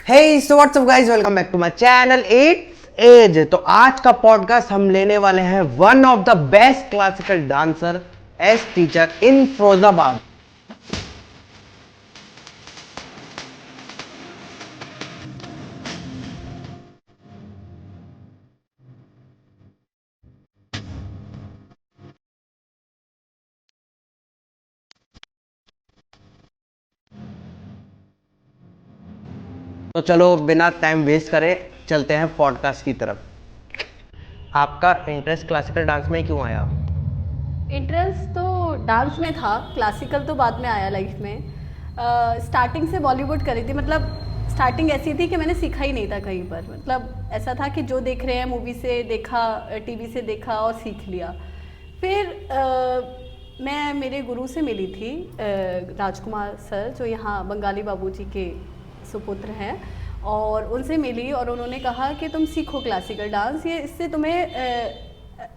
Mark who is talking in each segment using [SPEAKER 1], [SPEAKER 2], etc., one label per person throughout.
[SPEAKER 1] Hey, so what's up guys? Welcome back to my channel 8 Age। तो आज का podcast हम लेने वाले हैं one of the best classical dancer as teacher in Firozabad. तो चलो बिना टाइम वेस्ट करे चलते हैं पॉडकास्ट की तरफ। आपका इंटरेस्ट क्लासिकल डांस में क्यों आया?
[SPEAKER 2] इंटरेस्ट तो डांस में था, क्लासिकल तो बाद में आया लाइफ में। स्टार्टिंग से बॉलीवुड करी थी, मतलब स्टार्टिंग ऐसी थी कि मैंने सीखा ही नहीं था कहीं पर। मतलब ऐसा था कि जो देख रहे हैं मूवी से देखा, टीवी से देखा और सीख लिया। फिर मैं मेरे गुरु से मिली थी, राजकुमार सर, जो यहाँ बंगाली बाबूजी के सुपुत्र हैं, और उनसे मिली और उन्होंने कहा कि तुम सीखो क्लासिकल डांस, ये इससे तुम्हें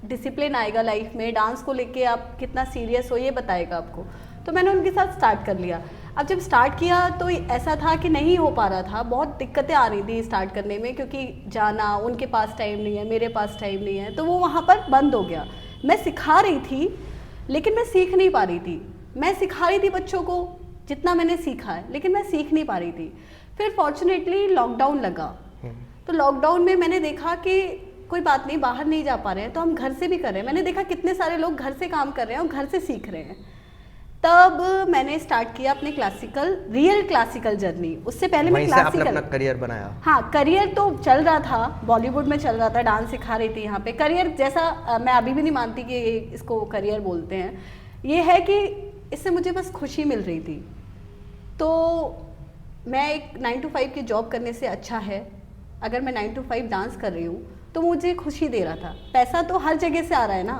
[SPEAKER 2] डिसिप्लिन आएगा लाइफ में, डांस को लेके आप कितना सीरियस हो ये बताएगा आपको। तो मैंने उनके साथ स्टार्ट कर लिया। अब जब स्टार्ट किया तो ऐसा था कि नहीं हो पा रहा था, बहुत दिक्कतें आ रही थी स्टार्ट करने में, क्योंकि जाना, उनके पास टाइम नहीं है, मेरे पास टाइम नहीं है, तो वो वहाँ पर बंद हो गया। मैं सिखा रही थी लेकिन मैं सीख नहीं पा रही थी। मैं सिखा रही थी बच्चों को जितना मैंने सीखा है, लेकिन मैं सीख नहीं पा रही थी। फिर फॉर्चुनेटली लॉकडाउन लगा, तो लॉकडाउन में मैंने देखा कि कोई बात नहीं, बाहर नहीं जा पा रहे हैं तो हम घर से भी कर रहे हैं। मैंने देखा कितने सारे लोग घर से काम कर रहे हैं और घर से सीख रहे हैं। तब मैंने स्टार्ट किया अपने रियल क्लासिकल जर्नी। उससे पहले मैं क्लासिकल
[SPEAKER 1] अपना करियर बनाया।
[SPEAKER 2] हाँ, करियर तो चल रहा था, बॉलीवुड में चल रहा था, डांस सिखा रही थी यहाँ पे। करियर जैसा मैं अभी भी नहीं मानती कि इसको करियर बोलते हैं। ये है कि इससे मुझे बस खुशी मिल रही थी। तो मैं एक 9 to 5 की जॉब करने से अच्छा है अगर मैं 9 to 5 डांस कर रही हूँ तो मुझे खुशी दे रहा था। पैसा तो हर जगह से आ रहा है ना,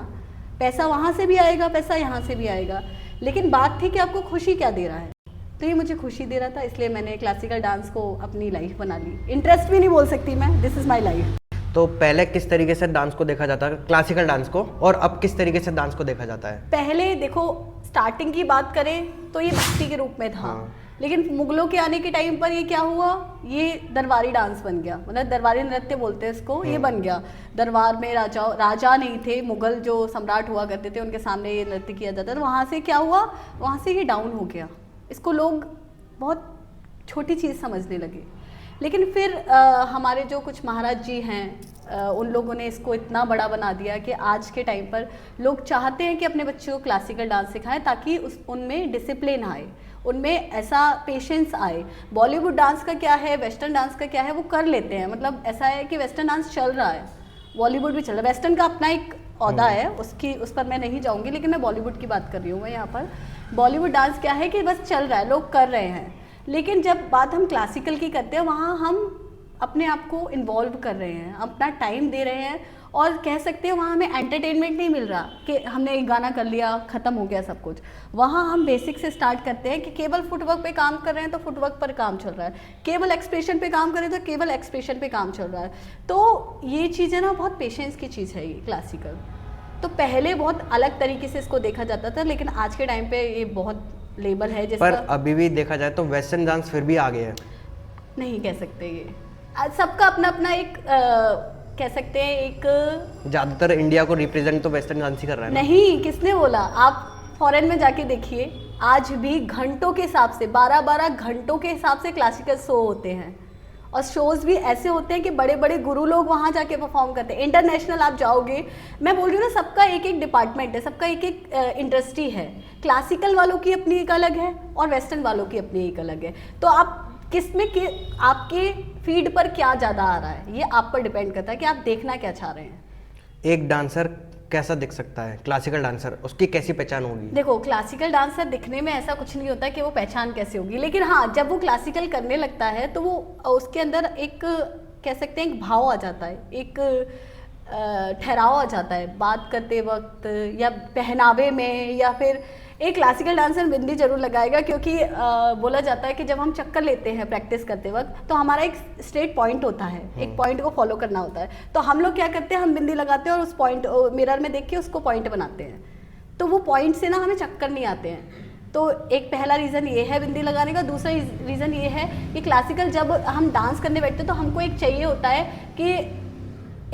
[SPEAKER 2] पैसा वहाँ से भी आएगा, पैसा यहाँ से भी आएगा, लेकिन बात थी कि आपको खुशी क्या दे रहा है। तो ये मुझे खुशी दे रहा था, इसलिए मैंने क्लासिकल डांस को अपनी लाइफ बना ली। इंटरेस्ट भी नहीं बोल सकती मैं, दिस इज़ माई लाइफ।
[SPEAKER 1] तो पहले किस तरीके से डांस को देखा जाता है, क्लासिकल डांस को, और अब किस तरीके से डांस को देखा जाता है?
[SPEAKER 2] पहले देखो, स्टार्टिंग की बात करें तो ये भक्ति के रूप में था।
[SPEAKER 1] हाँ।
[SPEAKER 2] लेकिन मुगलों के आने के टाइम पर ये क्या हुआ, ये दरबारी डांस बन गया, मतलब दरबारी नृत्य बोलते हैं इसको, ये बन गया। दरबार में राजा नहीं थे, मुगल जो सम्राट हुआ करते थे उनके सामने ये नृत्य किया जाता था। वहाँ से क्या हुआ, वहाँ से ये डाउन हो गया, इसको लोग बहुत छोटी चीज़ समझने लगे। लेकिन फिर हमारे जो कुछ महाराज जी हैं, उन लोगों ने इसको इतना बड़ा बना दिया कि आज के टाइम पर लोग चाहते हैं कि अपने बच्चों को क्लासिकल डांस सिखाएं, ताकि उनमें डिसिप्लिन आए, उनमें ऐसा पेशेंस आए। बॉलीवुड डांस का क्या है, वेस्टर्न डांस का क्या है, वो कर लेते हैं। मतलब ऐसा है कि वेस्टर्न डांस चल रहा है, बॉलीवुड भी चल रहा है। वेस्टर्न का अपना एक औहदा है, उस पर मैं नहीं जाऊँगी, लेकिन मैं बॉलीवुड की बात कर रही हूँ। मैं यहाँ पर बॉलीवुड डांस क्या है कि बस चल रहा है, लोग कर रहे हैं। लेकिन जब बात हम क्लासिकल की करते हैं, वहाँ हम अपने आप को इन्वॉल्व कर रहे हैं, अपना टाइम दे रहे हैं, और कह सकते हैं वहाँ हमें एंटरटेनमेंट नहीं मिल रहा कि हमने एक गाना कर लिया, ख़त्म हो गया सब कुछ। वहाँ हम बेसिक से स्टार्ट करते हैं कि केवल फुटवर्क पे काम कर रहे हैं तो फुटवर्क पर काम चल रहा है, केवल एक्सप्रेशन पे काम कर रहे हैं तो केवल एक्सप्रेशन पे काम चल रहा है। तो ये चीज़ें ना बहुत पेशेंस की चीज़ है ये क्लासिकल। तो पहले बहुत अलग तरीके से इसको देखा जाता था, लेकिन आज के टाइम पे ये बहुत लेबल है जिसका।
[SPEAKER 1] पर अभी भी देखा जाए तो वेस्टर्न डांस फिर भी आगे है। नहीं
[SPEAKER 2] कह सकते, ये सबका अपना अपना एक कह सकते हैं, एक
[SPEAKER 1] ज्यादातर इंडिया को रिप्रेजेंट तो वेस्टर्न डांस ही कर रहा है।
[SPEAKER 2] नहीं, किसने बोला? आप फॉरेन में जाके देखिए, आज भी घंटों के हिसाब से, 12-12 घंटों के हिसाब से क्लासिकल शो होते हैं, और शोज़ भी ऐसे होते हैं कि बड़े बड़े गुरु लोग वहाँ जाके परफॉर्म करते हैं। इंटरनेशनल आप जाओगे, मैं बोल रही हूँ ना, सबका एक एक डिपार्टमेंट है, सबका एक एक इंडस्ट्री है। क्लासिकल वालों की अपनी एक अलग है और वेस्टर्न वालों की अपनी एक अलग है। तो आप किसमें आपके फीड पर क्या ज़्यादा आ रहा है, ये आप पर डिपेंड करता है कि आप देखना क्या चाह रहे हैं।
[SPEAKER 1] एक डांसर कैसा दिख सकता है, क्लासिकल डांसर, उसकी कैसी पहचान होगी?
[SPEAKER 2] देखो, क्लासिकल डांसर दिखने में ऐसा कुछ नहीं होता कि वो पहचान कैसे होगी, लेकिन हाँ, जब वो क्लासिकल करने लगता है तो वो उसके अंदर एक कह सकते हैं एक भाव आ जाता है, एक ठहराव आ जाता है बात करते वक्त, या पहनावे में, या फिर एक क्लासिकल डांसर बिंदी जरूर लगाएगा, क्योंकि बोला जाता है कि जब हम चक्कर लेते हैं प्रैक्टिस करते वक्त तो हमारा एक स्ट्रेट पॉइंट होता है, एक पॉइंट को फॉलो करना होता है। तो हम लोग क्या करते हैं, हम बिंदी लगाते हैं और उस पॉइंट मिरर में देख के उसको पॉइंट बनाते हैं, तो वो पॉइंट से ना हमें चक्कर नहीं आते हैं। तो एक पहला रीज़न ये है बिंदी लगाने का। दूसरा रीज़न ये है कि क्लासिकल जब हम डांस करने बैठते तो हमको एक चाहिए होता है कि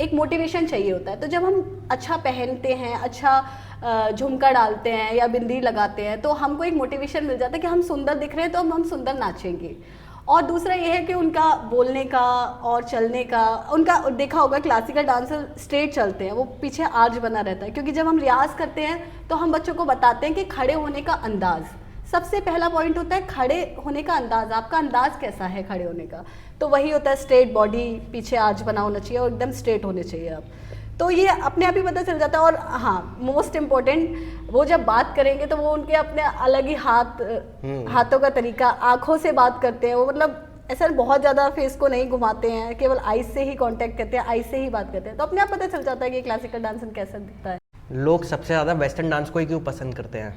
[SPEAKER 2] एक मोटिवेशन चाहिए होता है। तो जब हम अच्छा पहनते हैं, अच्छा झुमका डालते हैं या बिंदी लगाते हैं, तो हमको एक मोटिवेशन मिल जाता है कि हम सुंदर दिख रहे हैं तो हम सुंदर नाचेंगे। और दूसरा ये है कि उनका बोलने का और चलने का, उनका देखा होगा क्लासिकल डांसर स्ट्रेट चलते हैं, वो पीछे आर्च बना रहता है, क्योंकि जब हम रियाज करते हैं तो हम बच्चों को बताते हैं कि खड़े होने का अंदाज़ सबसे पहला पॉइंट होता है। खड़े होने का अंदाज, आपका अंदाज कैसा है खड़े होने का, तो वही होता है स्ट्रेट बॉडी, पीछे आर्च बना होना चाहिए और एकदम स्ट्रेट होने चाहिए आप। तो ये अपने आप ही पता चल जाता है। और हाँ, मोस्ट इम्पोर्टेंट, वो जब बात करेंगे तो वो उनके अपने अलग ही हाथों का तरीका, आंखों से बात करते हैं वो, मतलब ऐसा बहुत ज़्यादा फेस को नहीं घुमाते हैं, केवल आईज से ही कांटेक्ट करते हैं, आईज से ही बात करते हैं। तो अपने आप पता चल जाता है कि क्लासिकल डांसर कैसा दिखता है।
[SPEAKER 1] लोग सबसे ज़्यादा वेस्टर्न डांस को ही क्यों पसंद करते हैं?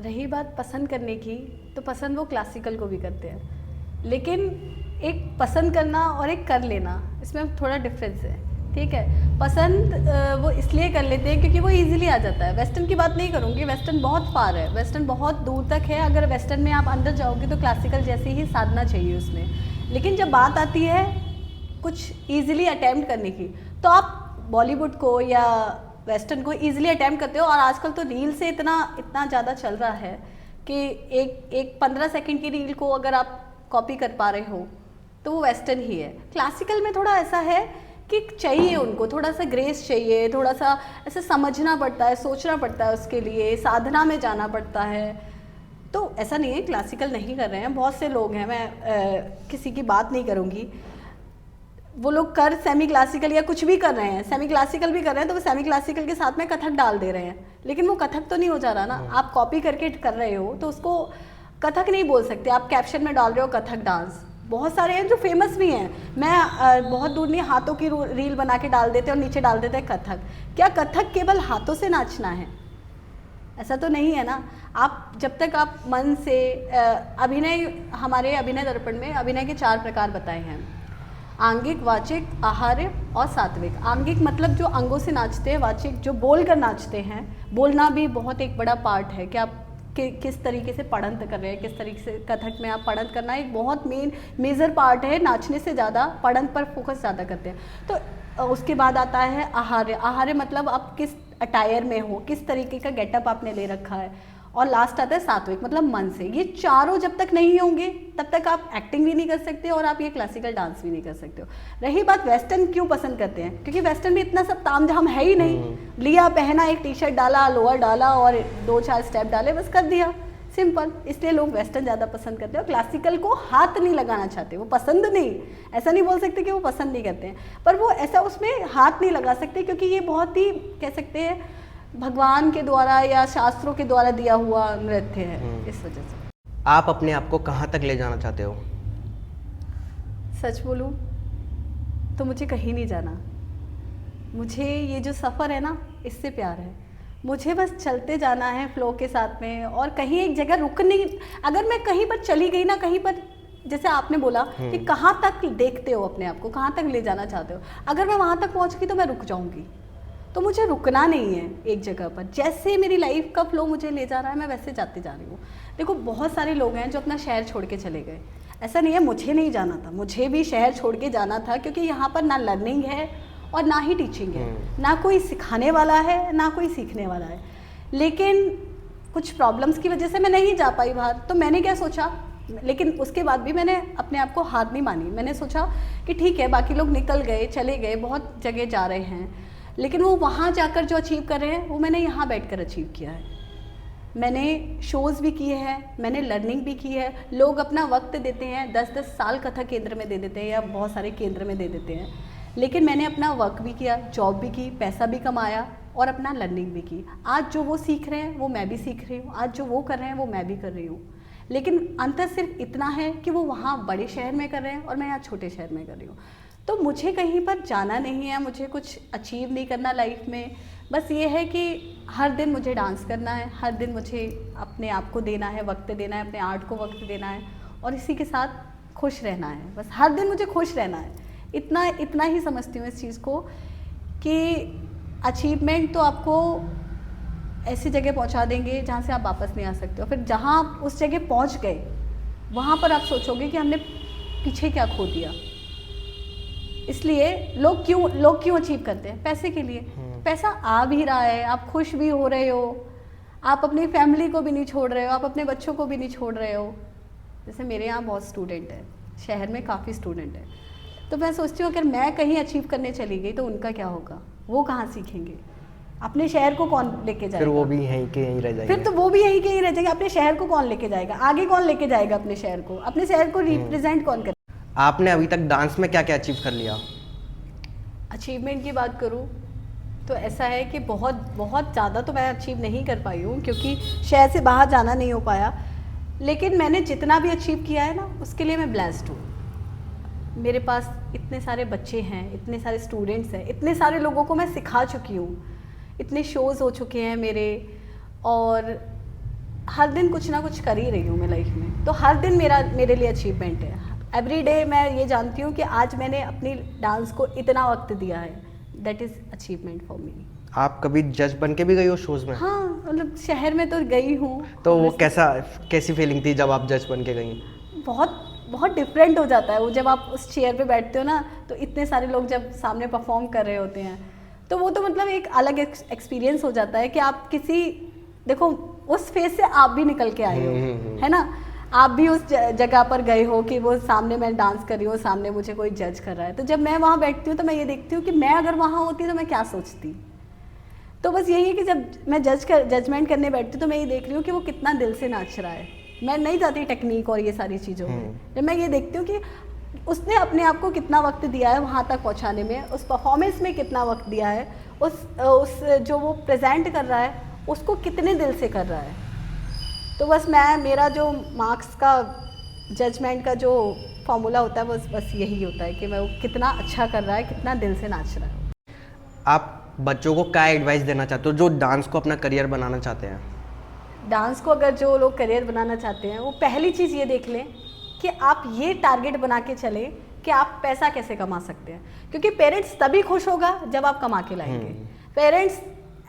[SPEAKER 2] रही बात पसंद करने की, तो पसंद वो क्लासिकल को भी करते हैं, लेकिन एक पसंद करना और एक कर लेना, इसमें थोड़ा डिफरेंस है। ठीक है, पसंद वो इसलिए कर लेते हैं क्योंकि वो इजीली आ जाता है। वेस्टर्न की बात नहीं करूँगी, वेस्टर्न बहुत फार है, वेस्टर्न बहुत दूर तक है। अगर वेस्टर्न में आप अंदर जाओगे तो क्लासिकल जैसी ही साधना चाहिए उसमें। लेकिन जब बात आती है कुछ ईजिली अटैम्प्ट करने की, तो आप बॉलीवुड को या वेस्टर्न को ईजिली अटैम्प्ट करते हो। और आजकल तो रील से इतना ज़्यादा चल रहा है कि एक 15 सेकंड की रील को अगर आप कॉपी कर पा रहे हो तो वो वेस्टर्न ही है। क्लासिकल में थोड़ा ऐसा है कि चाहिए उनको थोड़ा सा ग्रेस चाहिए, थोड़ा सा ऐसे समझना पड़ता है, सोचना पड़ता है, उसके लिए साधना में जाना पड़ता है। तो ऐसा नहीं है क्लासिकल नहीं कर रहे हैं, बहुत से लोग हैं, मैं किसी की बात नहीं करूँगी, वो लोग कर सेमी क्लासिकल या कुछ भी कर रहे हैं, सेमी क्लासिकल भी कर रहे हैं, तो वो सेमी क्लासिकल के साथ में कथक डाल दे रहे हैं, लेकिन वो कथक तो नहीं हो जा रहा ना। आप कॉपी करके कर रहे हो तो उसको कथक नहीं बोल सकते, आप कैप्शन में डाल रहे हो कथक डांस। बहुत सारे हैं जो फेमस भी हैं, मैं बहुत दूर नहीं, हाथों की रील बना के डाल देते और नीचे डाल देते हैं कथक। क्या कथक केवल हाथों से नाचना है? ऐसा तो नहीं है ना। आप जब तक आप मन से अभिनय, हमारे अभिनय दर्पण में अभिनय के 4 प्रकार बताए हैं, आंगिक, वाचिक, आहार्य और सात्विक। आंगिक मतलब जो अंगों से नाचते हैं, वाचिक जो बोल कर नाचते हैं, बोलना भी बहुत एक बड़ा पार्ट है कि आप किस तरीके से पढ़ंत कर रहे हैं, किस तरीके से कथक में आप पढ़ंत करना एक बहुत मेजर पार्ट है। नाचने से ज़्यादा पढ़ंत पर फोकस ज़्यादा करते हैं। तो उसके बाद आता है आहार्य। आहार्य मतलब आप किस अटायर में हो, किस तरीके का गेटअप आपने ले रखा है। और लास्ट आता है सात्विक मतलब मन से। ये चारों जब तक नहीं होंगे तब तक आप एक्टिंग भी नहीं कर सकते और आप ये क्लासिकल डांस भी नहीं कर सकते हो। रही बात वेस्टर्न क्यों पसंद करते हैं, क्योंकि वेस्टर्न में इतना सब तामझाम है ही नहीं। लिया, पहना, एक टी शर्ट डाला, लोअर डाला और 2-4 स्टेप डाले, बस कर दिया, सिंपल। इसलिए लोग वेस्टर्न ज़्यादा पसंद करते हैं और क्लासिकल को हाथ नहीं लगाना चाहते। वो पसंद नहीं, ऐसा नहीं बोल सकते कि वो पसंद नहीं करते हैं, पर वो ऐसा उसमें हाथ नहीं लगा सकते, क्योंकि ये बहुत ही कह सकते हैं भगवान के द्वारा या शास्त्रों के द्वारा दिया हुआ नृत्य है, इस वजह से।
[SPEAKER 1] आप अपने आप को कहाँ तक ले जाना चाहते हो?
[SPEAKER 2] सच बोलूं तो मुझे कहीं नहीं जाना। मुझे ये जो सफ़र है ना, इससे प्यार है। मुझे बस चलते जाना है फ्लो के साथ में, और कहीं एक जगह रुक नहीं। अगर मैं कहीं पर चली गई ना, कहीं पर, जैसे आपने बोला कि कहाँ तक देखते हो अपने आप को, कहाँ तक ले जाना चाहते हो, अगर मैं वहाँ तक पहुँच गई तो मैं रुक जाऊँगी। तो मुझे रुकना नहीं है एक जगह पर। जैसे मेरी लाइफ का फ्लो मुझे ले जा रहा है, मैं वैसे जाते जा रही हूँ। देखो, बहुत सारे लोग हैं जो अपना शहर छोड़ के चले गए। ऐसा नहीं है मुझे नहीं जाना था, मुझे भी शहर छोड़ के जाना था, क्योंकि यहाँ पर ना लर्निंग है और ना ही टीचिंग है, ना कोई सिखाने वाला है ना कोई सीखने वाला है। लेकिन कुछ प्रॉब्लम्स की वजह से मैं नहीं जा पाई बाहर। तो मैंने क्या सोचा, लेकिन उसके बाद भी मैंने अपने आप को हार नहीं मानी। मैंने सोचा कि ठीक है, बाकी लोग निकल गए, चले गए, बहुत जगह जा रहे हैं, लेकिन वो वहाँ जाकर जो अचीव कर रहे हैं वो मैंने यहाँ बैठकर अचीव किया है। मैंने शोज़ भी किए हैं, मैंने लर्निंग भी की है। लोग अपना वक्त देते हैं, 10-10 साल कथक केंद्र में दे देते हैं या बहुत सारे केंद्र में दे देते हैं, लेकिन मैंने अपना वर्क भी किया, जॉब भी की, पैसा भी कमाया और अपना लर्निंग भी की। आज जो वो सीख रहे हैं वो मैं भी सीख रही हूँ, आज जो वो कर रहे हैं वो मैं भी कर रही हूँ। लेकिन अंतर सिर्फ इतना है कि वो वहाँ बड़े शहर में कर रहे हैं और मैं यहाँ छोटे शहर में कर रही हूँ। तो मुझे कहीं पर जाना नहीं है, मुझे कुछ अचीव नहीं करना लाइफ में। बस ये है कि हर दिन मुझे डांस करना है, हर दिन मुझे अपने आप को देना है, वक्त देना है, अपने आर्ट को वक्त देना है और इसी के साथ खुश रहना है। बस हर दिन मुझे खुश रहना है, इतना ही समझती हूँ इस चीज़ को कि अचीवमेंट तो आपको ऐसी जगह पहुंचा देंगे जहाँ से आप वापस नहीं आ सकते हो। फिर जहाँ आप उस जगह पहुंच गए वहाँ पर आप सोचोगे कि हमने पीछे क्या खो दिया। इसलिए लोग क्यों अचीव करते हैं? पैसे के लिए। पैसा आ भी रहा है, आप खुश भी हो रहे हो, आप अपनी फैमिली को भी नहीं छोड़ रहे हो, आप अपने बच्चों को भी नहीं छोड़ रहे हो। जैसे मेरे यहाँ बहुत स्टूडेंट है, शहर में काफ़ी स्टूडेंट है, तो मैं सोचती हूँ अगर मैं कहीं अचीव करने चली गई तो उनका क्या होगा? वो कहाँ सीखेंगे? अपने शहर को कौन लेके जाएगा?
[SPEAKER 1] फिर वो भी यहीं के यहीं रह जाएंगे।
[SPEAKER 2] फिर तो वो भी यहीं के यहीं रह जाएंगे। अपने शहर को कौन लेके जाएगा? आगे कौन लेके जाएगा अपने शहर को? अपने शहर को रिप्रेजेंट कौन करेगा?
[SPEAKER 1] आपने अभी तक डांस में क्या क्या अचीव कर लिया?
[SPEAKER 2] अचीवमेंट की बात करूँ तो ऐसा है कि बहुत बहुत ज़्यादा तो मैं अचीव नहीं कर पाई हूँ, क्योंकि शहर से बाहर जाना नहीं हो पाया। लेकिन मैंने जितना भी अचीव किया है ना, उसके लिए मैं ब्लेस्ड हूँ। मेरे पास इतने सारे बच्चे हैं, इतने सारे स्टूडेंट्स हैं, इतने सारे लोगों को मैं सिखा चुकी हूँ, इतने शोज़ हो चुके हैं मेरे, और हर दिन कुछ ना कुछ कर ही रही हूँ मैं लाइफ में। तो हर दिन मेरे लिए अचीवमेंट है। एवरी डे मैं ये जानती हूँ कि आज मैंने अपनी डांस को इतना वक्त दिया है, that is achievement for me.
[SPEAKER 1] आप कभी जज बन के भी गई हो शोज में?
[SPEAKER 2] हाँ, मतलब शहर में तो गई हूँ।
[SPEAKER 1] तो वो कैसी फीलिंग थी जब आप जज बन के गई?
[SPEAKER 2] बहुत बहुत डिफरेंट हो जाता है वो, जब आप उस चेयर पे बैठते हो ना, तो इतने सारे लोग जब सामने परफॉर्म कर रहे होते हैं, तो वो तो मतलब एक अलग एक्सपीरियंस हो जाता है कि आप देखो उस फेज से आप भी निकल के आए हो, है ना? आप भी उस जगह पर गए हो कि वो सामने मैं डांस कर रही हूँ, सामने मुझे कोई जज कर रहा है। तो जब मैं वहाँ बैठती हूँ तो मैं ये देखती हूँ कि मैं अगर वहाँ होती तो मैं क्या सोचती। तो बस यही है कि जब मैं जजमेंट करने बैठती हूँ तो मैं ये देख रही हूँ कि वो कितना दिल से नाच रहा है। मैं नहीं जाती टेक्निक और ये सारी चीज़ों में। जब मैं ये देखती हूँ कि उसने अपने आप को कितना वक्त दिया है वहाँ तक पहुँचाने में, उस परफॉर्मेंस में कितना वक्त दिया है, उस जो वो प्रेजेंट कर रहा है उसको कितने दिल से कर रहा है। तो बस मेरा जो मार्क्स का जजमेंट का जो फॉर्मूला होता है बस यही होता है कि मैं वो कितना अच्छा कर रहा है, कितना दिल से नाच रहा है।
[SPEAKER 1] आप बच्चों को क्या एडवाइस देना चाहते हो जो डांस को अपना करियर बनाना चाहते हैं?
[SPEAKER 2] डांस को अगर जो लोग करियर बनाना चाहते हैं वो पहली चीज़ ये देख लें कि आप ये टारगेट बना के चलें कि आप पैसा कैसे कमा सकते हैं, क्योंकि पेरेंट्स तभी खुश होगा जब आप कमा के लाएंगे। पेरेंट्स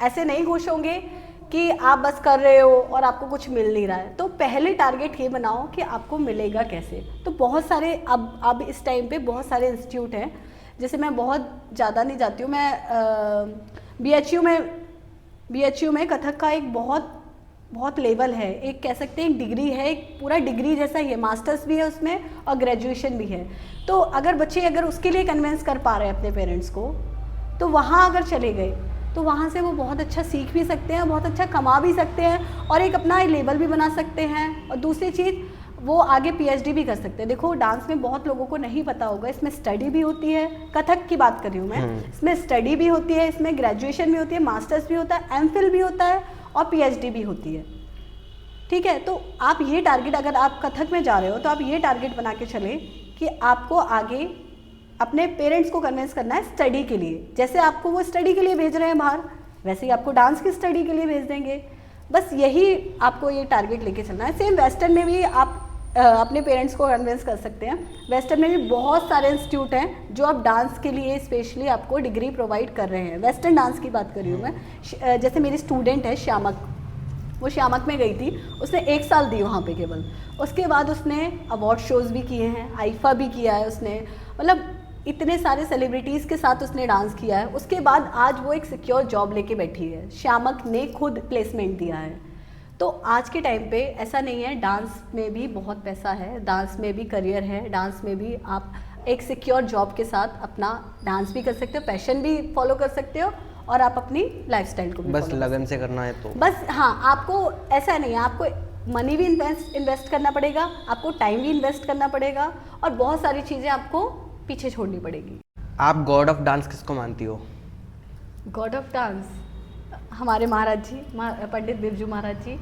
[SPEAKER 2] ऐसे नहीं खुश होंगे कि आप बस कर रहे हो और आपको कुछ मिल नहीं रहा है। तो पहले टारगेट ये बनाओ कि आपको मिलेगा कैसे। तो बहुत सारे अब इस टाइम पे बहुत सारे इंस्टीट्यूट हैं, जैसे मैं बहुत ज़्यादा नहीं जाती हूँ, मैं BHU में कथक का एक बहुत लेवल है, एक कह सकते हैं एक डिग्री है, एक पूरा डिग्री जैसा ही है, मास्टर्स भी है उसमें और ग्रेजुएशन भी है। तो अगर बच्चे उसके लिए कन्विंस कर पा रहे हैं अपने पेरेंट्स को, तो वहाँ अगर चले गए तो वहाँ से वो बहुत अच्छा सीख भी सकते हैं, बहुत अच्छा कमा भी सकते हैं और एक अपना लेवल भी बना सकते हैं। और दूसरी चीज़, वो आगे PhD भी कर सकते हैं। देखो डांस में बहुत लोगों को नहीं पता होगा, इसमें स्टडी भी होती है, कथक की बात कर रही हूँ मैं, इसमें स्टडी भी होती है, इसमें ग्रेजुएशन भी होती है, मास्टर्स भी होता है, MPhil भी होता है और PhD भी होती है। ठीक है, तो आप ये टारगेट, अगर आप कथक में जा रहे हो तो आप ये टारगेट बना के चले कि आपको आगे अपने पेरेंट्स को कन्विंस करना है स्टडी के लिए। जैसे आपको वो स्टडी के लिए भेज रहे हैं बाहर, वैसे ही आपको डांस की स्टडी के लिए भेज देंगे। बस यही आपको ये टारगेट लेके चलना है। सेम वेस्टर्न में भी आप अपने पेरेंट्स को कन्विंस कर सकते हैं। वेस्टर्न में भी बहुत सारे इंस्टीट्यूट हैं जो आप डांस के लिए स्पेशली आपको डिग्री प्रोवाइड कर रहे हैं। वेस्टर्न डांस की बात कर रही हूँ मैं। जैसे मेरी स्टूडेंट है श्यामक, वो श्यामक में गई थी, उसने 1 साल दी वहाँ पे केवल। उसके बाद उसने अवार्ड शोज़ भी किए हैं, आईफा भी किया है उसने, मतलब इतने सारे सेलिब्रिटीज़ के साथ उसने डांस किया है। उसके बाद आज वो एक सिक्योर जॉब लेके बैठी है। श्यामक ने खुद प्लेसमेंट दिया है। तो आज के टाइम पे ऐसा नहीं है, डांस में भी बहुत पैसा है, डांस में भी करियर है, डांस में भी आप एक सिक्योर जॉब के साथ अपना डांस भी कर सकते हो, पैशन भी फॉलो कर सकते हो और आप अपनी लाइफस्टाइल को भी
[SPEAKER 1] बस लगन से करना है तो
[SPEAKER 2] बस। हाँ, आपको ऐसा नहीं है, आपको मनी भी इन्वेस्ट करना पड़ेगा, आपको टाइम भी इन्वेस्ट करना पड़ेगा और बहुत सारी चीज़ें आपको पीछे छोड़नी पड़ेगी।
[SPEAKER 1] आप गॉड ऑफ डांस किसको मानती हो?
[SPEAKER 2] गॉड ऑफ डांस हमारे महाराज जी, पंडित बिरजू महाराज जी,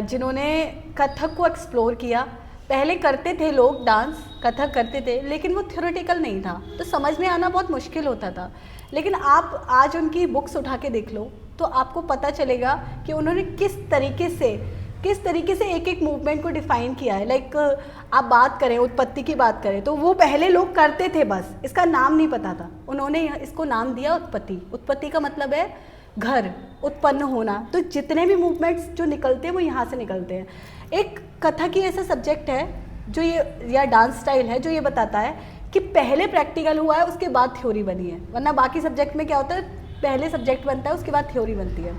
[SPEAKER 2] जिन्होंने कथक को एक्सप्लोर किया। पहले करते थे लोग डांस, कथक करते थे, लेकिन वो थ्योरेटिकल नहीं था, तो समझ में आना बहुत मुश्किल होता था। लेकिन आप आज उनकी बुक्स उठा के देख लो तो आपको पता चलेगा कि उन्होंने किस तरीके से एक एक मूवमेंट को डिफाइन किया है। लाइक आप बात करें, उत्पत्ति की बात करें, तो वो पहले लोग करते थे, बस इसका नाम नहीं पता था, उन्होंने इसको नाम दिया उत्पत्ति। उत्पत्ति का मतलब है घर उत्पन्न होना, तो जितने भी मूवमेंट्स जो निकलते हैं वो यहाँ से निकलते हैं। एक कथक ही ऐसा सब्जेक्ट है जो ये, या डांस स्टाइल है जो ये बताता है कि पहले प्रैक्टिकल हुआ है उसके बाद थ्योरी बनी है, वरना बाकी सब्जेक्ट में क्या होता है, पहले सब्जेक्ट बनता है उसके बाद थ्योरी बनती है।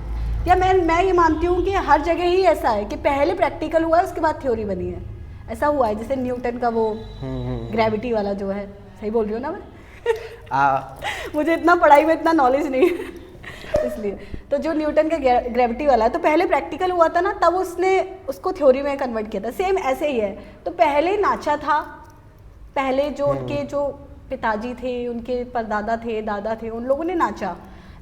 [SPEAKER 2] या मैं ये मानती हूँ कि हर जगह ही ऐसा है कि पहले प्रैक्टिकल हुआ है उसके बाद थ्योरी बनी है। ऐसा हुआ है जैसे न्यूटन का वो ग्रेविटी वाला जो है, सही बोल रही हूँ ना मैं? मुझे इतना पढ़ाई में इतना नॉलेज नहीं इसलिए तो जो न्यूटन का ग्रेविटी वाला है, तो पहले प्रैक्टिकल हुआ था ना, तब उसने उसको थ्योरी में कन्वर्ट किया था। सेम ऐसे ही है, तो पहले नाचा था, पहले जो उनके जो पिताजी थे, उनके परदादा थे, दादा थे, उन लोगों ने नाचा,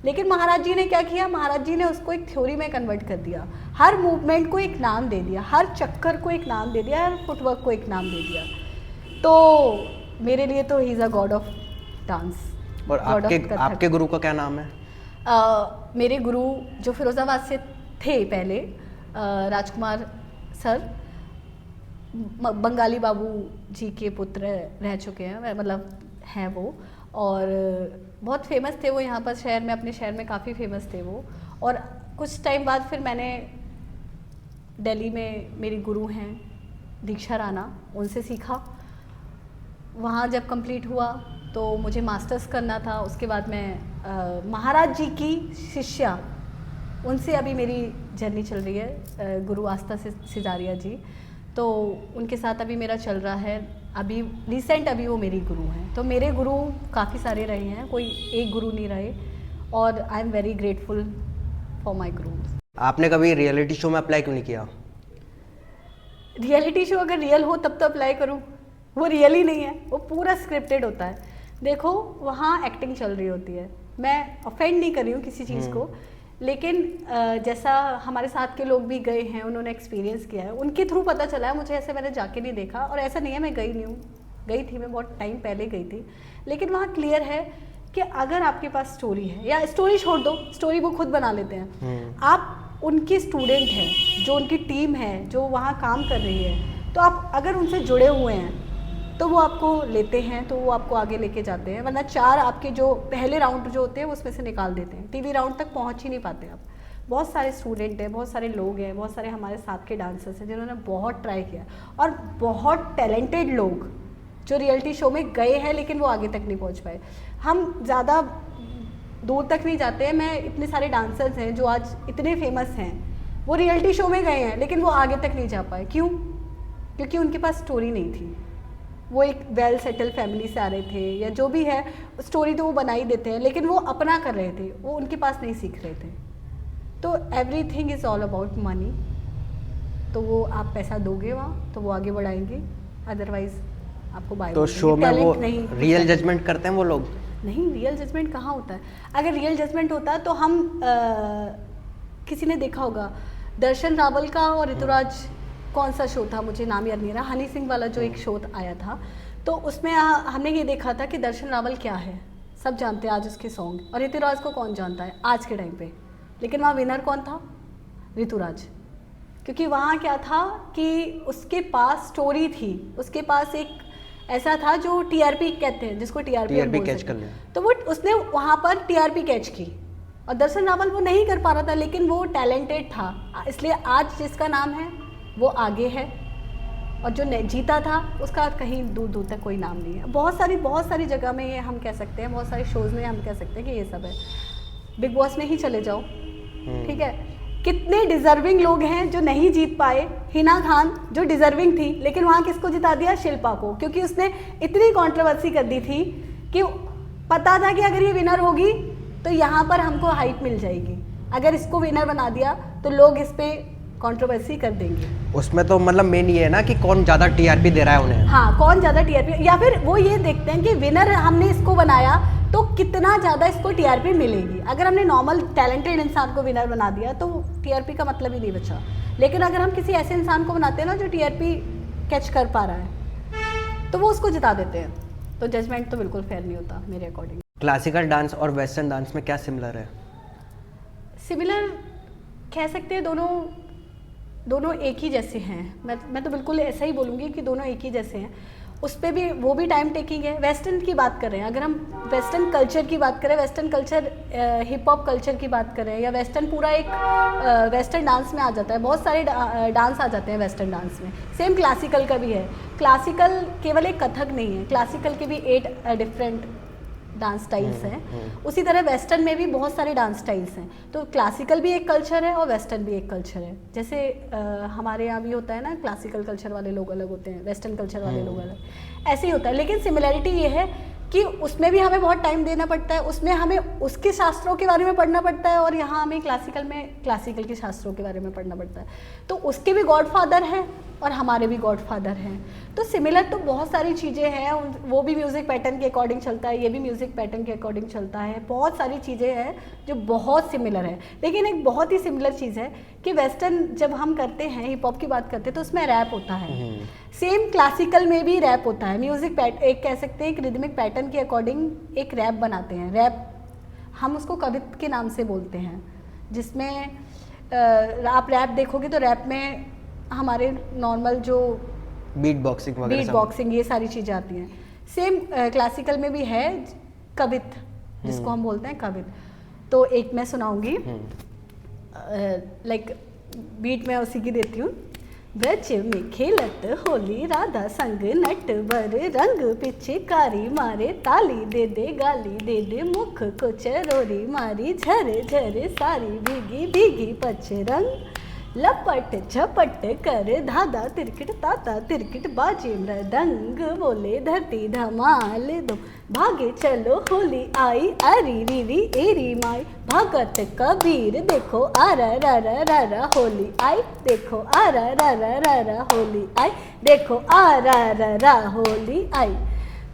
[SPEAKER 2] लेकिन महाराज जी ने क्या किया, महाराज जी ने उसको एक थ्योरी में कन्वर्ट कर दिया, हर मूवमेंट को एक नाम दे दिया, हर चक्कर को एक नाम दे दिया, हर फुटवर्क को एक नाम दे दिया। तो मेरे लिए तो he is a God of dance.
[SPEAKER 1] और आपके गुरु का क्या नाम है?
[SPEAKER 2] मेरे गुरु जो फिरोज़ाबाद से थे पहले, राजकुमार सर, बंगाली बाबू जी के पुत्र रह चुके हैं, मतलब हैं वो, और बहुत फेमस थे वो यहाँ पर शहर में, अपने शहर में काफ़ी फेमस थे वो। और कुछ टाइम बाद फिर मैंने दिल्ली में मेरी गुरु हैं दीक्षा राणा, उनसे सीखा। वहाँ जब कंप्लीट हुआ तो मुझे मास्टर्स करना था, उसके बाद मैं महाराज जी की शिष्या, उनसे अभी मेरी जर्नी चल रही है, गुरु आस्था सिजारिया जी, तो उनके साथ अभी मेरा चल रहा है। अभी रिसेंट अभी वो मेरी गुरु हैं। तो मेरे गुरु काफ़ी सारे रहे हैं, कोई एक गुरु नहीं रहे, और I am very grateful for my गुरु।
[SPEAKER 1] आपने कभी रियलिटी शो में अप्लाई क्यों नहीं किया?
[SPEAKER 2] रियलिटी शो अगर रियल हो तब तो अप्लाई करूँ, वो रियल ही नहीं है, वो पूरा स्क्रिप्टेड होता है। देखो वहाँ एक्टिंग चल रही होती है, मैं ऑफेंड नहीं कर रही हूँ किसी चीज़ को, लेकिन जैसा हमारे साथ के लोग भी गए हैं, उन्होंने एक्सपीरियंस किया है, उनके थ्रू पता चला है मुझे, ऐसे मैंने जाके नहीं देखा, और ऐसा नहीं है मैं गई नहीं हूँ, गई थी मैं बहुत टाइम पहले गई थी, लेकिन वहाँ क्लियर है कि अगर आपके पास स्टोरी है, या स्टोरी छोड़ दो, स्टोरी वो खुद बना लेते हैं, आप उनके स्टूडेंट हैं, जो उनकी टीम है जो वहाँ काम कर रही है, तो आप अगर उनसे जुड़े हुए हैं तो वो आपको लेते हैं, तो वो आपको आगे लेके जाते हैं, वरना 4 आपके जो पहले राउंड जो होते हैं उसमें से निकाल देते हैं, टीवी राउंड तक पहुंच ही नहीं पाते आप। बहुत सारे स्टूडेंट हैं, बहुत सारे लोग हैं, बहुत सारे हमारे साथ के डांसर्स हैं जिन्होंने बहुत ट्राई किया, और बहुत टैलेंटेड लोग जो रियलिटी शो में गए हैं लेकिन वो आगे तक नहीं पहुँच पाए। हम ज़्यादा दूर तक नहीं जाते हैं, मैं इतने सारे डांसर्स हैं जो आज इतने फेमस हैं, वो रियलिटी शो में गए हैं लेकिन वो आगे तक नहीं जा पाए। क्यों? क्योंकि उनके पास स्टोरी नहीं थी, वो एक वेल सेटल फैमिली से आ रहे थे, या जो भी है, स्टोरी तो वो बना ही देते हैं, लेकिन वो अपना कर रहे थे, वो उनके पास नहीं सीख रहे थे। तो everything is all about money, तो वो आप पैसा दोगे वहाँ तो वो आगे बढ़ाएंगे, अदरवाइज आपको बाय।
[SPEAKER 1] तो शो में वो रियल जजमेंट करते हैं वो लोग?
[SPEAKER 2] नहीं, रियल जजमेंट कहाँ होता है? अगर रियल जजमेंट होता तो हम किसी ने देखा होगा दर्शन रावल का और ऋतुराज, कौन सा शो था मुझे नाम याद नहीं रहा, हनी सिंह वाला जो एक शो आया था, तो उसमें हमने ये देखा था कि दर्शन रावल क्या है, सब जानते हैं आज उसके सॉन्ग, और ऋतुराज को कौन जानता है आज के टाइम पे, लेकिन वहाँ विनर कौन था? ऋतुराज। क्योंकि वहाँ क्या था कि उसके पास स्टोरी थी, उसके पास एक ऐसा था जो टीआरपी कहते हैं, जिसको टीआरपी
[SPEAKER 1] कैच कर लिया,
[SPEAKER 2] तो वो उसने वहाँ पर टीआरपी कैच की, और दर्शन रावल वो नहीं कर पा रहा था, लेकिन वो टैलेंटेड था, इसलिए आज जिसका नाम है वो आगे है, और जो जीता था उसका कहीं दूर दूर तक कोई नाम नहीं है। बहुत सारी जगह में ये हम कह सकते हैं, बहुत सारे शोज़ में हम कह सकते हैं कि ये सब है। बिग बॉस में ही चले जाओ, ठीक है, कितने डिजर्विंग लोग हैं जो नहीं जीत पाए। हिना खान जो डिजर्विंग थी, लेकिन वहाँ किसको जिता दिया? शिल्पा को, क्योंकि उसने इतनी कंट्रोवर्सी कर दी थी कि पता था कि अगर ये विनर होगी तो यहाँ पर हमको हाइप मिल जाएगी, अगर इसको विनर बना दिया तो लोग इस पर कंट्रोवर्सी कर देंगे।
[SPEAKER 1] उसमें तो मतलब मेन ये है ना कि कौन ज़्यादा टीआरपी दे रहा है उन्हें।
[SPEAKER 2] हाँ, कौन ज़्यादा टीआरपी, या फिर वो ये देखते हैं कि विनर हमने इसको बनाया तो कितना ज़्यादा इसको टीआरपी मिलेगी। अगर हमने नॉर्मल टैलेंटेड इंसान को विनर बना दिया तो टीआरपी का मतलब ही नहीं बचा, लेकिन अगर हम किसी ऐसे इंसान को बनाते हैं ना जो टीआरपी कैच कर पा रहा है, तो वो उसको जिता देते हैं। तो जजमेंट तो बिल्कुल फेयर नहीं होता मेरे अकॉर्डिंग।
[SPEAKER 1] क्लासिकल डांस और वेस्टर्न डांस में क्या सिमिलर है?
[SPEAKER 2] सिमिलर कह सकते हैं, दोनों एक ही जैसे हैं। मैं तो बिल्कुल ऐसा ही बोलूँगी कि दोनों एक ही जैसे हैं। उस पर भी वो भी टाइम टेकिंग है। वेस्टर्न की बात कर रहे हैं, अगर हम वेस्टर्न कल्चर की बात करें, western culture hip hop culture की बात करें, या वेस्टर्न पूरा एक वेस्टर्न डांस में आ जाता है, बहुत सारे डांस आ जाते हैं वेस्टर्न डांस में। सेम क्लासिकल का भी है, क्लासिकल केवल एक कथक नहीं है, क्लासिकल के भी 8 डिफरेंट डांस स्टाइल्स हैं। उसी तरह वेस्टर्न में भी बहुत सारे डांस स्टाइल्स हैं। तो क्लासिकल भी एक कल्चर है और वेस्टर्न भी एक कल्चर है। जैसे हमारे यहाँ भी होता है ना, क्लासिकल कल्चर वाले लोग अलग होते हैं, वेस्टर्न कल्चर वाले लोग अलग, ऐसे ही होता है। लेकिन सिमिलैरिटी ये है कि उसमें भी हमें बहुत टाइम देना पड़ता है, उसमें हमें उसके शास्त्रों के बारे में पढ़ना पड़ता है, और यहाँ हमें क्लासिकल में क्लासिकल के शास्त्रों के बारे में पढ़ना पड़ता है। तो उसके भी गॉडफादर हैं और हमारे भी गॉडफादर हैं। तो सिमिलर तो बहुत सारी चीज़ें हैं, वो भी म्यूज़िक पैटर्न के अकॉर्डिंग चलता है, ये भी म्यूज़िक पैटर्न के अकॉर्डिंग चलता है। बहुत सारी चीज़ें हैं जो बहुत सिमिलर है। लेकिन एक बहुत ही सिमिलर चीज़ है कि वेस्टर्न जब हम करते हैं, हिप हॉप की बात करते हैं, तो उसमें रैप होता है। सेम क्लासिकल में भी रैप होता है। म्यूज़िक एक कह सकते हैं एक रिदमिक पैटर्न के अकॉर्डिंग एक रैप बनाते हैं। रैप हम उसको कवित के नाम से बोलते हैं, जिसमें आप रैप देखोगे तो रैप में हमारे नॉर्मल जो
[SPEAKER 1] बीट बॉक्सिंग वगैरह,
[SPEAKER 2] बीट बॉक्सिंग, ये सारी चीज़ें आती हैं। सेम क्लासिकल में भी है कवित, जिसको हम बोलते हैं कवित। तो एक मैं सुनाऊंगी, लाइक बीट में उसी की देती हूँ। ब्रज में खेलत होली राधा संग नट बर रंग पिचकारी मारे ताली दे दे गाली दे दे मुख को चरोरी मारी झरे झरे सारी भीगी भीगी पच रंग लपट झपट कर धाधा तिरकिट ताता तिरकिट बाजे मृदंग बोले धरती धमाल दो भागे चलो होली आई अरी रीरी एरी माई भगत कबीर देखो आरा रा रा रा रा होली आई देखो आरा रा रा रा रा होली आई देखो आरा रा रा होली आई।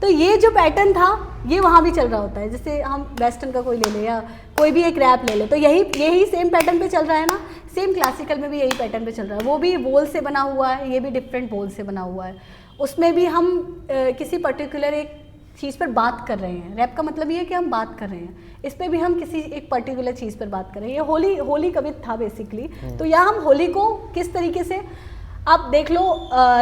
[SPEAKER 2] तो ये जो पैटर्न था ये वहाँ भी चल रहा होता है। जैसे हम वेस्टर्न का कोई ले ले या कोई भी एक रैप ले ले, तो यही सेम पैटर्न पे चल रहा है ना। सेम क्लासिकल में भी यही पैटर्न पे चल रहा है। वो भी बोल से बना हुआ है, ये भी डिफरेंट बोल से बना हुआ है। उसमें भी हम किसी पर्टिकुलर एक चीज़ पर बात कर रहे हैं। रैप का मतलब ये है कि हम बात कर रहे हैं। इस पर भी हम किसी एक पर्टिकुलर चीज़ पर बात कर रहे हैं। ये होली कवित था बेसिकली। तो यहाँ हम होली को किस तरीके से, आप देख लो,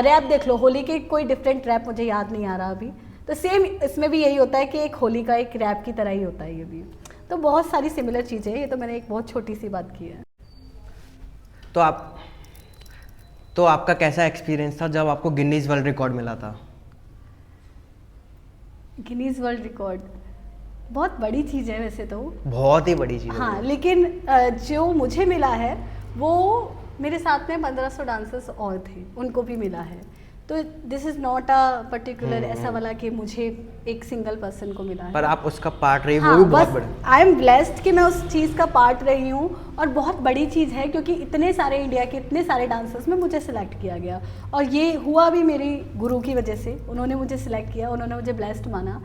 [SPEAKER 2] रैप देख लो, होली के कोई डिफरेंट रैप मुझे याद नहीं आ रहा अभी। तो सेम इसमें भी यही होता है कि एक होली का एक रैप की तरह ही होता है ये भी। तो बहुत सारी सिमिलर चीज़ें हैं। ये तो मैंने एक बहुत छोटी सी बात की है।
[SPEAKER 1] तो आपका कैसा एक्सपीरियंस था जब आपको गिनीज वर्ल्ड रिकॉर्ड मिला था?
[SPEAKER 2] गिनीज वर्ल्ड रिकॉर्ड बहुत बड़ी चीज़ है वैसे तो,
[SPEAKER 1] बहुत ही बड़ी चीज़ है।
[SPEAKER 2] हाँ, लेकिन जो मुझे मिला है वो मेरे साथ में 1500 डांसर्स और थे, उनको भी मिला है। तो this is not a particular ऐसा वाला कि मुझे एक सिंगल पर्सन को मिला है,
[SPEAKER 1] पर आप उसका पार्ट रही,
[SPEAKER 2] हाँ,
[SPEAKER 1] वो भी बहुत बड़ा।
[SPEAKER 2] आई एम ब्लेस्ड कि मैं उस चीज़ का पार्ट रही हूँ। और बहुत बड़ी चीज़ है क्योंकि इतने सारे इंडिया के इतने सारे डांसर्स में मुझे सिलेक्ट किया गया। और ये हुआ भी मेरी गुरु की वजह से। उन्होंने मुझे सिलेक्ट किया, उन्होंने मुझे ब्लेस्ड माना।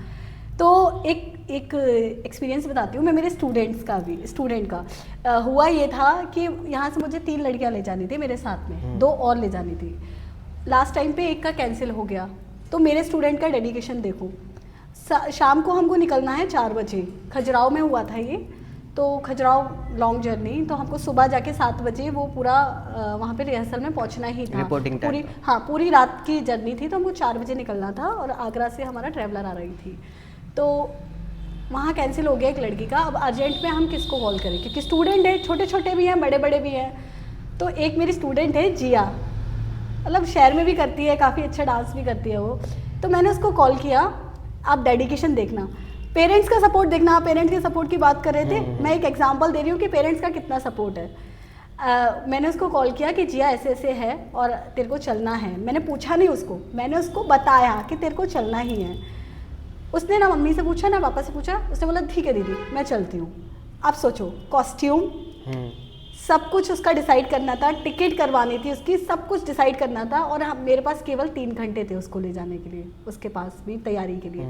[SPEAKER 2] तो एक एक्सपीरियंस बताती हूँ मैं मेरे स्टूडेंट का। हुआ ये था कि यहाँ से मुझे 3 लड़कियाँ ले जानी थी मेरे साथ में, 2 और ले जानी थी। लास्ट टाइम पे एक का कैंसिल हो गया। तो मेरे स्टूडेंट का डेडिकेशन देखो, शाम को हमको निकलना है 4 बजे। खजुराहो में हुआ था ये, तो खजुराहो लॉन्ग जर्नी, तो हमको सुबह जाके 7 बजे वो पूरा वहाँ पे रिहर्सल में पहुँचना ही था।
[SPEAKER 1] रिपोर्टिंग टाइम,
[SPEAKER 2] पूरी रात की जर्नी थी। तो हमको 4 बजे निकलना था और आगरा से हमारा ट्रैवलर आ रही थी। तो वहाँ कैंसिल हो गया एक लड़की का। अब अर्जेंट में हम किसको कॉल करें, क्योंकि स्टूडेंट है, छोटे छोटे भी हैं, बड़े बड़े भी हैं। तो एक मेरी स्टूडेंट है जिया, मतलब शहर में भी करती है, काफ़ी अच्छा डांस भी करती है वो। तो मैंने उसको कॉल किया, आप डेडिकेशन देखना, पेरेंट्स का सपोर्ट देखना। आप पेरेंट्स के सपोर्ट की बात कर रहे थे, मैं एक एग्जांपल दे रही हूँ कि पेरेंट्स का कितना सपोर्ट है। मैंने उसको कॉल किया कि जिया ऐसे ऐसे है और तेरे को चलना है। मैंने पूछा नहीं उसको, मैंने उसको बताया कि तेरे को चलना ही है। उसने ना मम्मी से पूछा ना पापा से पूछा, उसने बोला ठीक है दीदी मैं चलती हूँ। आप सोचो, कॉस्ट्यूम सब कुछ उसका डिसाइड करना था, टिकट करवानी थी उसकी, सब कुछ डिसाइड करना था। और मेरे पास केवल 3 घंटे थे उसको ले जाने के लिए, उसके पास भी तैयारी के लिए।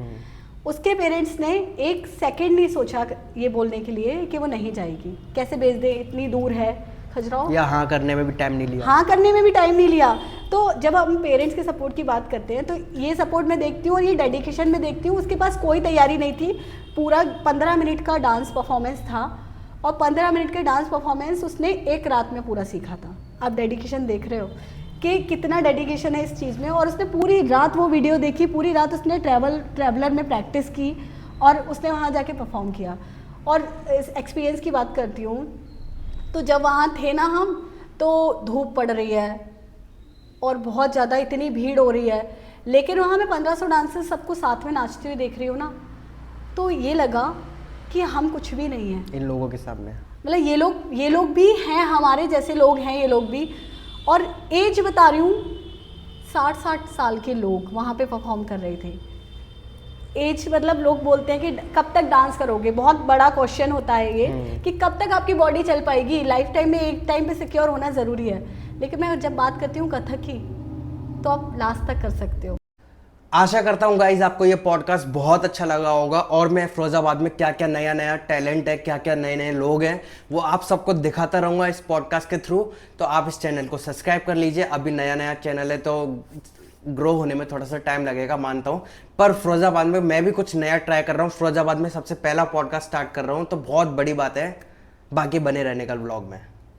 [SPEAKER 2] उसके पेरेंट्स ने 1 सेकंड नहीं सोचा ये बोलने के लिए कि वो नहीं जाएगी, कैसे भेज दे, इतनी दूर है खजुराहो,
[SPEAKER 1] या हाँ करने में भी टाइम नहीं लिया।
[SPEAKER 2] हाँ करने में भी टाइम नहीं लिया। तो जब हम पेरेंट्स के सपोर्ट की बात करते हैं तो ये सपोर्ट मैं देखती हूँ और ये डेडिकेशन में देखती हूँ। उसके पास कोई तैयारी नहीं थी, पूरा 15 मिनट का डांस परफॉर्मेंस था और 15 मिनट के डांस परफॉर्मेंस उसने एक रात में पूरा सीखा था। आप डेडिकेशन देख रहे हो कि कितना डेडिकेशन है इस चीज़ में। और उसने पूरी रात वो वीडियो देखी, पूरी रात उसने ट्रैवलर में प्रैक्टिस की और उसने वहाँ जाके परफॉर्म किया। और इस एक्सपीरियंस की बात करती हूँ, तो जब वहाँ थे ना हम, तो धूप पड़ रही है और बहुत ज़्यादा इतनी भीड़ हो रही है, लेकिन वहाँ मैं 1500 डांसर्स सबको साथ में नाचते हुए देख रही हूँ ना, तो ये लगा कि हम कुछ भी नहीं हैं
[SPEAKER 1] इन लोगों के सामने।
[SPEAKER 2] मतलब ये लोग भी हैं, हमारे जैसे लोग हैं ये लोग भी। और एज बता रही हूँ, 60 साल के लोग वहाँ पे परफॉर्म कर रहे थे। एज मतलब लोग बोलते हैं कि कब तक डांस करोगे, बहुत बड़ा क्वेश्चन होता है ये कि कब तक आपकी बॉडी चल पाएगी। लाइफ टाइम में एक टाइम पे सिक्योर होना ज़रूरी है, लेकिन मैं जब बात करती हूँ कथक की, तो आप लास्ट तक कर सकते हो।
[SPEAKER 1] आशा करता हूँ गाइज आपको ये पॉडकास्ट बहुत अच्छा लगा होगा, और मैं फिरोजाबाद में क्या क्या नया नया टैलेंट है, क्या क्या नए नए लोग हैं, वो आप सबको दिखाता रहूँगा इस पॉडकास्ट के थ्रू। तो आप इस चैनल को सब्सक्राइब कर लीजिए। अभी नया नया चैनल है तो ग्रो होने में थोड़ा सा टाइम लगेगा, मानता हूँ, पर फिरोजाबाद में मैं भी कुछ नया ट्राई कर रहा हूँ। फिरोजाबाद में सबसे पहला पॉडकास्ट स्टार्ट कर रहा हूँ, तो बहुत बड़ी बात है। बाकी बने रहने का व्लॉग में।